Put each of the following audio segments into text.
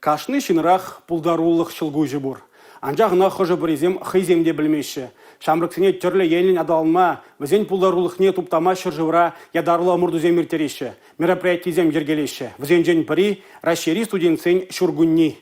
Кашны шинрах пулдаруллық шылгу жібур. Анжағына хожы бірізем хыземде білмеші. Шамрыксыне түрлі елін адалма, візен пулдарулықне туптама шыржывра ядарлы амурдузем ертереші. Мероприятизем ергелеші. Візен жен бірі расшири студентсен шургунни.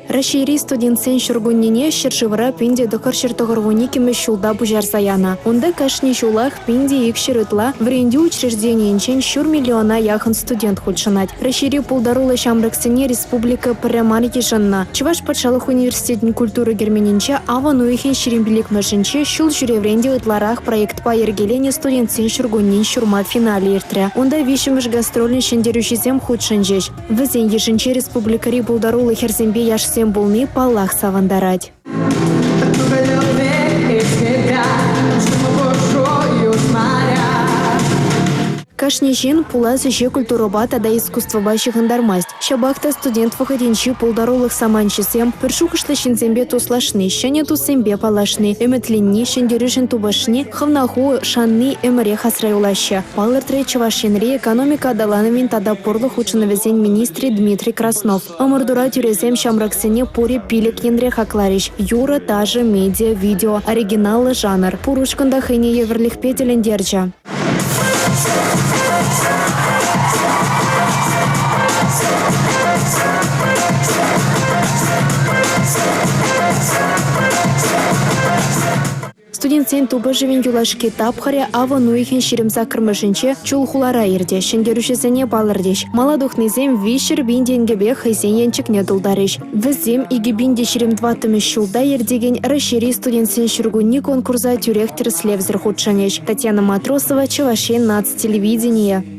Расшири студентсен шургуннине шыржывра пинде докыр шыртығырвуни кеме шулда бужар саяна. Онда кашни шулах пинде икширытла вренде учреждениенчен шур миллиона яхын студент хульшанать. Расшири пулдарулы шамрыксыне республика пырямар ешанна. Чуваш патшалық университетін культуры герменинче аван уйхен ширимбилик машинче шул журевренде ытларах проект по ергелене студентсен шургуннин шурма финале иртре. Онда вишіміш гастролин шендерушизем худшанжеш. Візен ешінче республикари пулдарулы херзембе яшсем булны паллах савандарать. Кашнежин пулазы же культуроба тада искусство бащих андармасть. Шабахта студент выходинчи пулдарулых саманчисем, першухышты шинзембе туслашны, щене тусембе палашны, эметлинни, шендерюшен тубашны, хавнаху шанны эмаре хасраюлаща. Палыртре чавашенри экономика адалановин тада порлых ученовезень министре Дмитрий Краснов. Амурдура тюрезем шамраксене пури пилик янре хакларищ. Юра, тажа, медиа, видео, оригиналы жанр. Пурушканда хэни еверлих петелен держа. Студентсен туба живен юлашки тапхаре ава нуихен ширим закырмышынче чулхулара ирде, шендерушесене балырдеш. Маладухнезем вишер бинденгебе хайсен янчикне дулдарыш. Візем иги бинде ширим дватымы шулда ердеген расшири студентсен шургунни конкурса тюрехтер слевзер худшанеш. Татьяна Матросова, Чувашен нацтелевидение.